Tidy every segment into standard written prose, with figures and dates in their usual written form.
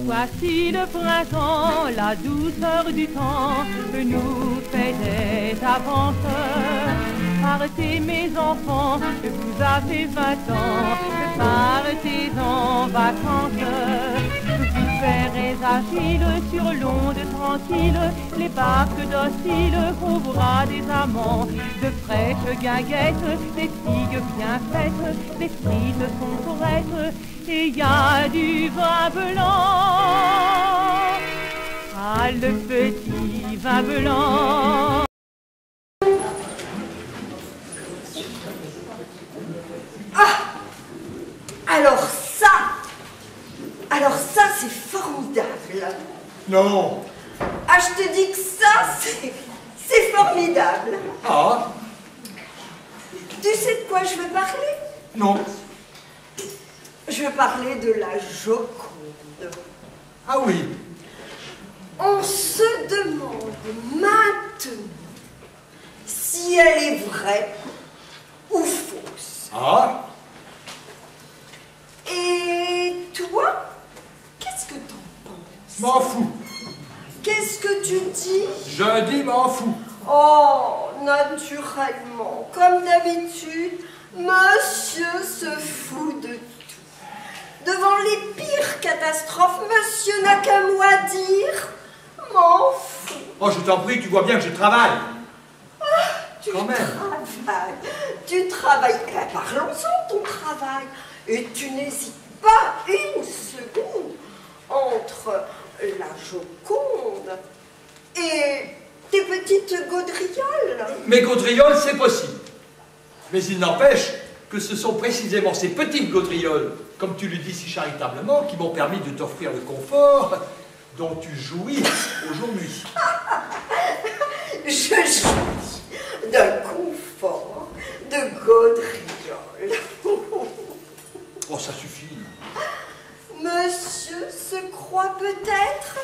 Voici le printemps, la douceur du temps nous faisait avance. Partez mes enfants, vous avez 20 ans, partez en vacances. Vous ferez agile sur l'onde tranquille, les barques dociles au bras des amants. De fraîches guinguettes, des figues bien faites, des frites sont correctes, et y a du vin blanc. Ah, le petit vin blanc. Alors ça c'est formidable. Non. Ah, je te dis que ça, c'est formidable. Ah. Tu sais de quoi je veux parler? Non. Je veux parler de la Joconde. Ah oui. On se demande maintenant si elle est vraie ou fausse. Ah. Et toi, qu'est-ce que t'en penses? M'en fous. Qu'est-ce que tu dis? Je dis m'en fous. Oh, naturellement, comme d'habitude, monsieur se fout de tout. Devant les pires catastrophes, monsieur n'a qu'un mot à dire. M'en fous. Oh, je t'en prie, tu vois bien que je travaille. Ah, tu Quand même. travailles. Tu travailles. Eh ben, parlons-en de ton travail. Et tu n'hésites pas une seconde entre la Joconde et tes petites gaudrioles. Mes gaudrioles, c'est possible. Mais il n'empêche que ce sont précisément ces petites gaudrioles, comme tu le dis si charitablement, qui m'ont permis de t'offrir le confort dont tu jouis aujourd'hui. Je jouis d'un confort de gaudrioles. Oh, ça suffit. Monsieur se croit peut-être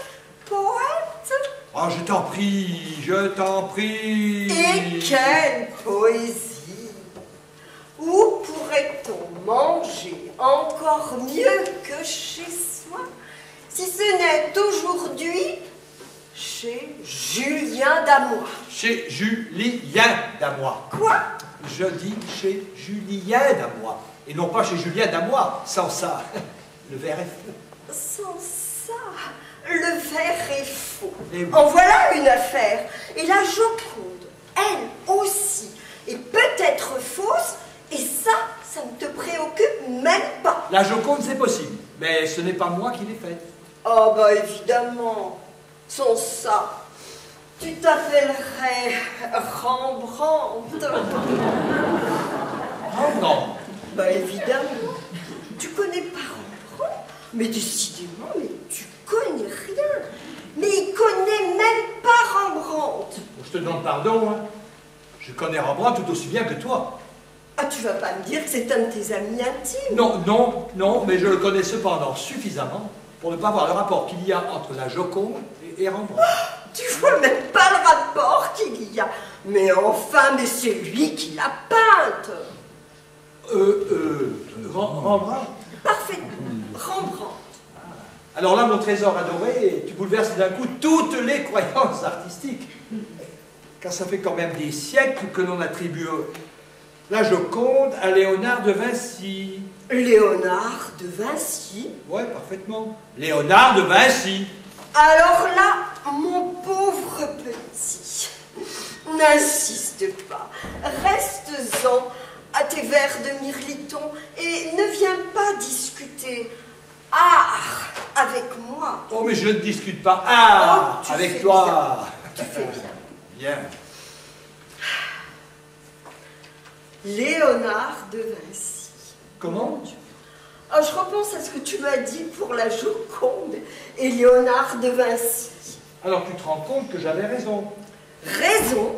poète? Oh, je t'en prie, je t'en prie. Et quelle poésie! Où pourrait-on manger encore mieux que chez soi, si ce n'est aujourd'hui chez Julien Damois? Chez Julien Damois. Quoi? Je dis chez Julien Damois, et non pas chez Julien Damois. Sans ça, le verre est faux. Sans ça, le verre est faux. Eh oui. En voilà une affaire. Et la Joconde, elle aussi, est peut-être fausse, et ça ne te préoccupe même pas. La Joconde, c'est possible, mais ce n'est pas moi qui l'ai faite. Oh bah évidemment, sans ça, tu t'appellerais Rembrandt. Rembrandt. Bah évidemment, tu connais pas Rembrandt, mais décidément, mais tu connais rien. Mais il connaît même pas Rembrandt. Je te demande pardon, hein. Je connais Rembrandt tout aussi bien que toi. Ah, tu vas pas me dire que c'est un de tes amis intimes? Non, non, non, mais je le connais cependant suffisamment pour ne pas voir le rapport qu'il y a entre la Joconde et Rembrandt. Tu vois même pas le rapport qu'il y a. Mais enfin, mais c'est lui qui l'a peinte. Rembrandt. Parfaitement, Rembrandt. Alors là, mon trésor adoré, tu bouleverses d'un coup toutes les croyances artistiques. Car ça fait quand même des siècles que l'on attribue la Joconde à Léonard de Vinci. Léonard de Vinci? Ouais, parfaitement. Léonard de Vinci. Alors là, mon pauvre petit, n'insiste pas. Reste-en à tes vers de mirliton et ne viens pas discuter art avec moi. Oh, mais je ne discute pas art Tu avec fais toi. bien. Tu fais bien. Bien. Léonard de Vinci. Comment? Oh, je repense à ce que tu m'as dit pour la Joconde et Léonard de Vinci. Alors tu te rends compte que j'avais raison. Raison?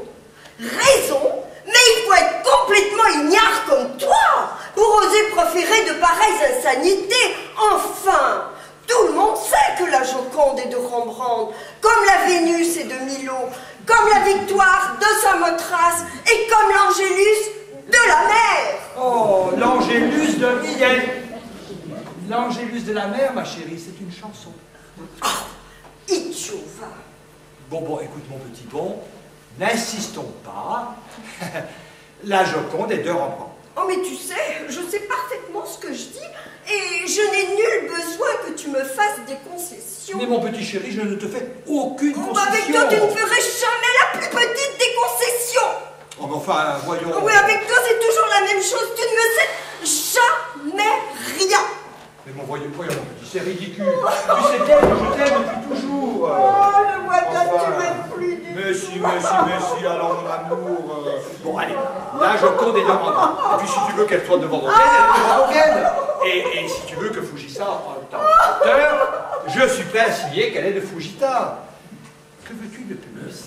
Raison? Mais il faut être complètement ignare comme toi pour oser proférer de pareilles insanités. Enfin, tout le monde sait que la Joconde est de Rembrandt, comme la Vénus est de Milo, comme la Victoire de Samothrace et comme l'Angélus l'Angélus de Miel. L'Angélus de la mer, ma chérie, c'est une chanson. Idiot, va. Bon, écoute mon petit bon, n'insistons pas. La Joconde est de Rembrandt. Oh, mais tu sais, je sais parfaitement ce que je dis et je n'ai nul besoin que tu me fasses des concessions. Mais mon petit chéri, je ne te fais aucune concession. Avec toi, tu ne ferais jamais la plus petite des concessions. Oh, mais enfin, voyons... Oui, avec toi, c'est toujours la même chose. Tu ne me sais jamais rien. Mais bon, voyons mon petit, c'est ridicule. Tu sais bien que je t'aime depuis toujours. Oh, je vois bien que tu m'aimes plus du tout. Mais si, alors mon amour... Bon, allez, la Joconde est de Rembrandt. Et puis si tu veux qu'elle soit devant Vendôme, elle est devant Vendôme. Et si tu veux que Fujita en tant qu'auteur, je suis prêt à signer qu'elle est de Fujita. Que veux-tu de plus?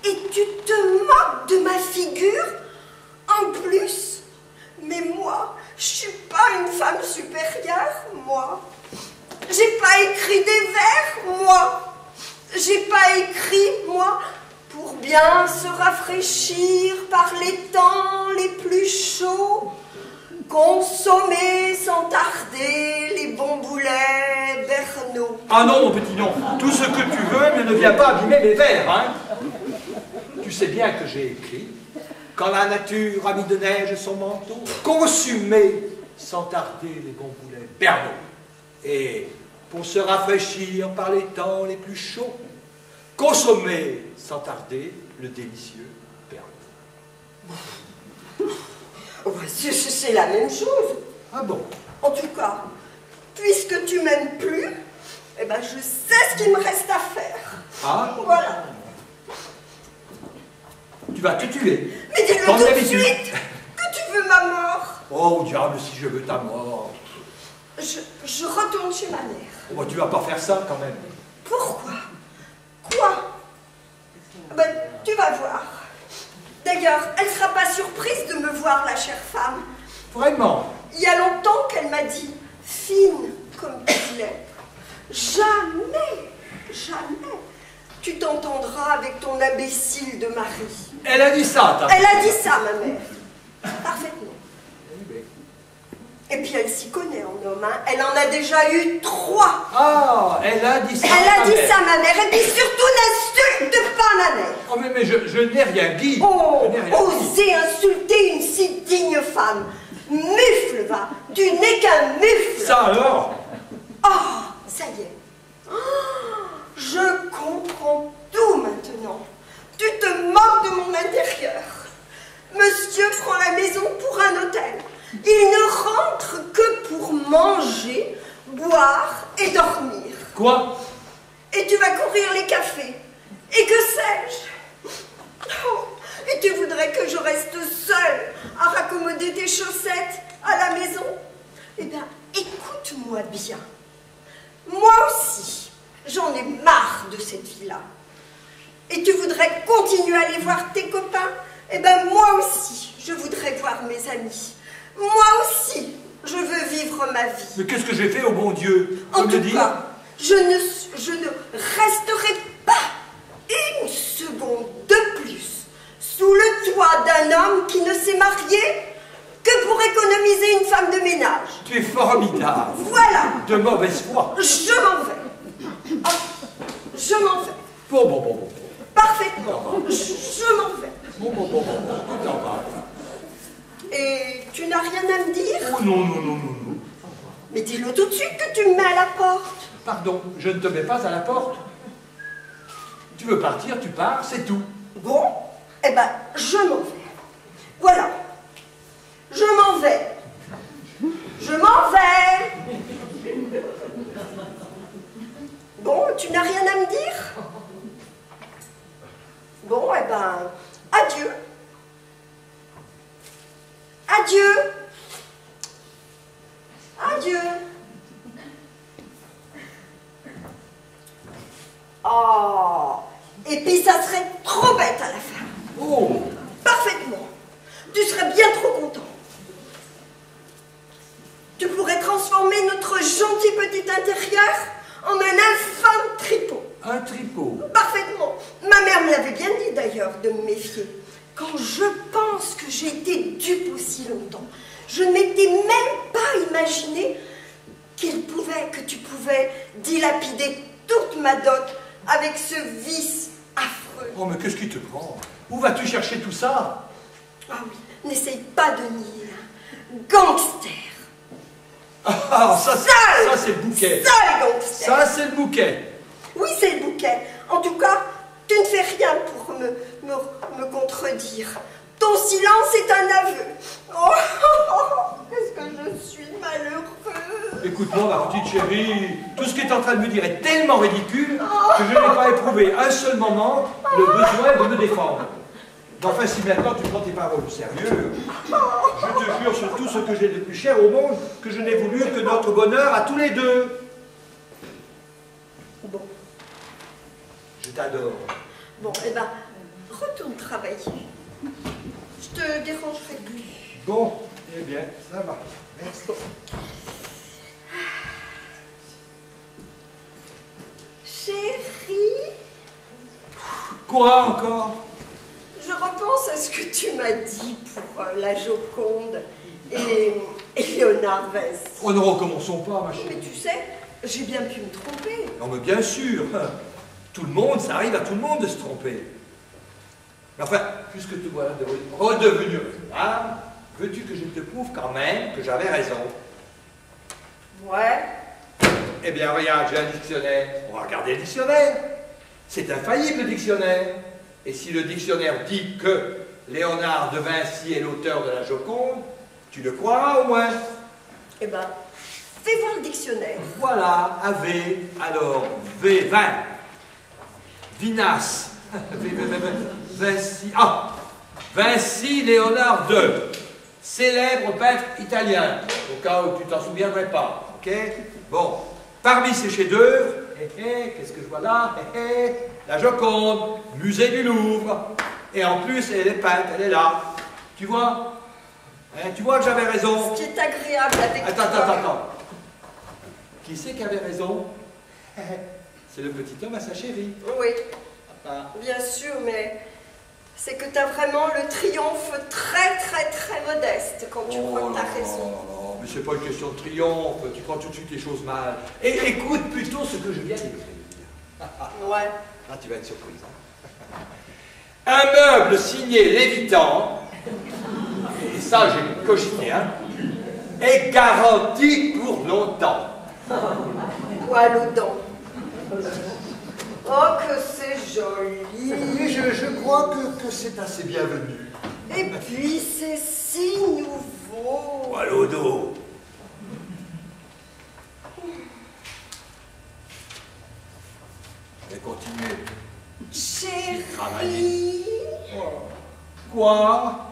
Et tu te moques de ma figure en plus? Mais moi, je suis pas une femme supérieure, moi. J'ai pas écrit des vers, moi. J'ai pas écrit, moi, pour bien se rafraîchir par les temps les plus chauds, consommer sans tarder les bons boulets Bernot. Ah non, mon petit, non. Tout ce que tu veux, mais ne viens pas abîmer mes vers, hein. Tu sais bien que j'ai écrit « Quand la nature a mis de neige son manteau, consumer sans tarder les bons boulets Bernot. Et pour se rafraîchir par les temps les plus chauds, consommer sans tarder le délicieux Bernot. » Oh, c'est la même chose. Ah bon? En tout cas, puisque tu m'aimes plus, eh ben je sais ce qu'il me reste à faire. Ah? Voilà. Tu vas te tuer. Mais dis-le Comme tout de d'habitude. suite que tu veux ma mort. Oh diable, si je veux ta mort. Je retourne chez ma mère. Oh, bah, tu vas pas faire ça quand même. Pourquoi? Quoi? Ben, tu vas voir. D'ailleurs, elle ne sera pas surprise de me voir, la chère femme. Vraiment? Il y a longtemps qu'elle m'a dit, fine comme tu l'es, jamais, jamais, tu t'entendras avec ton imbécile de mari. Elle a dit ça, ta Elle a dit ça, ma mère. Parfaitement. Et puis elle s'y connaît en homme, hein. Elle en a déjà eu 3. Ah, elle a dit ça. Elle a dit ça, ma mère. Et puis surtout, n'insulte pas ma mère. Oh, mais je n'ai rien dit. Oh, Je n'ai rien dit. oser insulter une si digne femme. Mufle, va. Tu n'es qu'un mufle. Ça alors? Oh, ça y est. Oh, je comprends tout maintenant. Tu te moques de mon intérieur. Monsieur prend la maison pour un hôtel. Il ne rentre que pour manger, boire et dormir. Quoi? Et tu vas courir les cafés. Et que sais-je? Oh, et tu voudrais que je reste seule à raccommoder tes chaussettes à la maison? Eh bien, écoute-moi bien. Moi aussi, j'en ai marre de cette vie-là. Et tu voudrais continuer à aller voir tes copains? Eh bien, moi aussi, je voudrais voir mes amis. Moi aussi, je veux vivre ma vie. Mais qu'est-ce que j'ai fait au bon Dieu? En tout cas, je ne resterai pas une seconde de plus sous le toit d'un homme qui ne s'est marié que pour économiser une femme de ménage. Tu es formidable. Voilà. De mauvaise foi. Je m'en vais. Ah, je m'en vais. Bon. Parfaitement. Je m'en vais. Bon. Tout en va. Et tu n'as rien à me dire? Oh non. Mais dis-le tout de suite que tu me mets à la porte. Pardon, je ne te mets pas à la porte. Tu veux partir, tu pars, c'est tout. Bon, eh ben, je m'en vais. Voilà. Je m'en vais. Je m'en vais. Bon, tu n'as rien à me dire? Bon, eh ben, adieu. Adieu. Adieu. Oh, et puis ça serait trop bête à la fin. Oh. Parfaitement. Tu serais bien trop content. Tu pourrais transformer notre gentil petit intérieur en un infâme tripot. Un tripot. Parfaitement. Ma mère me l'avait bien dit d'ailleurs de me méfier. Quand je pense que j'ai été dupe aussi longtemps, Je ne m'étais même pas imaginé que tu pouvais dilapider toute ma dot avec ce vice affreux. Oh, mais qu'est-ce qui te prend? Où vas-tu chercher tout ça? Ah oui, n'essaye pas de nier. Gangster. Ah, ça c'est le bouquet. Sale gangster. Ça c'est le bouquet. Oui, c'est le bouquet. En tout cas, tu ne fais rien pour me contredire. Ton silence est un aveu. Oh, est-ce que je suis malheureux? Écoute-moi, ma petite chérie, tout ce que tu es en train de me dire est tellement ridicule que je n'ai pas éprouvé un seul moment le besoin de me défendre. Mais enfin, si maintenant tu prends tes paroles au sérieux, je te jure sur tout ce que j'ai de plus cher au monde que je n'ai voulu que notre bonheur à tous les deux. Bon. Je t'adore. Bon, eh ben, retourne travailler. Je te dérangerai plus. Bon, eh bien, ça va. Merci. Chérie, Quoi encore? je repense à ce que tu m'as dit pour la Joconde et Léonard Vinci. Oh, ne recommençons pas, ma Mais chérie. tu sais, j'ai bien pu me tromper. Non, mais bien sûr. Tout le monde, ça arrive à tout le monde de se tromper. Mais enfin, puisque te voilà redevenue femme, veux-tu que je te prouve quand même que j'avais raison? Ouais. Eh bien, regarde, j'ai un dictionnaire. On va regarder le dictionnaire. C'est infaillible, le dictionnaire. Et si le dictionnaire dit que Léonard de Vinci est l'auteur de la Joconde, tu le croiras au moins. Eh ben, fais voir le dictionnaire. Voilà, AV, alors, V20. Vinas. Vinci. Ah! Vinci Léonard II. Célèbre peintre italien. Au cas où tu t'en souviendrais pas. Ok? Bon. Parmi ses chefs-d'œuvre, qu'est-ce que je vois là? La Joconde, musée du Louvre. Et en plus, elle est peinte, elle est là. Tu vois? Tu vois que j'avais raison. Ce qui est agréable avec Attends. Qui c'est qui avait raison? C'est le petit homme à sa chérie. Oui, Papa. bien sûr, mais c'est que tu as vraiment le triomphe très modeste quand tu crois que tu as raison. Non, mais c'est pas une question de triomphe. Tu prends tout de suite les choses mal. Et écoute plutôt ce que je viens d'écrire. Ouais. Ah, tu vas être surprise. Hein? Un meuble signé Lévitan, et ça j'ai cogité, hein, est garanti pour longtemps. Poil aux dents. Oh, que c'est joli. Et je crois que c'est assez bienvenu. Et puis, c'est si nouveau. Poil au dos. Je vais continuer. Chérie, Quoi?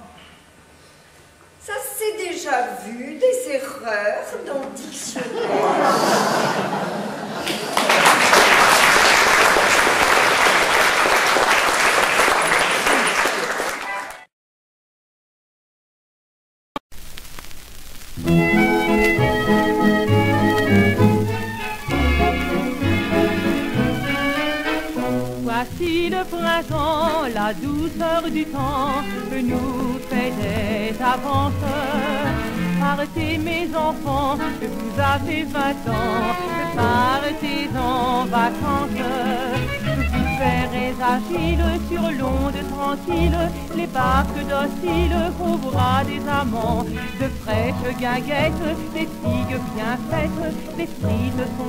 ça s'est déjà vu, des erreurs dans le dictionnaire. Voici le printemps, la douceur du temps nous faisait avancer. Partez mes enfants, vous avez 20 ans, partez en vacances. Vous serez agiles sur l'onde tranquille, les barques dociles au bras des amants. De fraîches guinguettes, des figues bien faites, les frites sont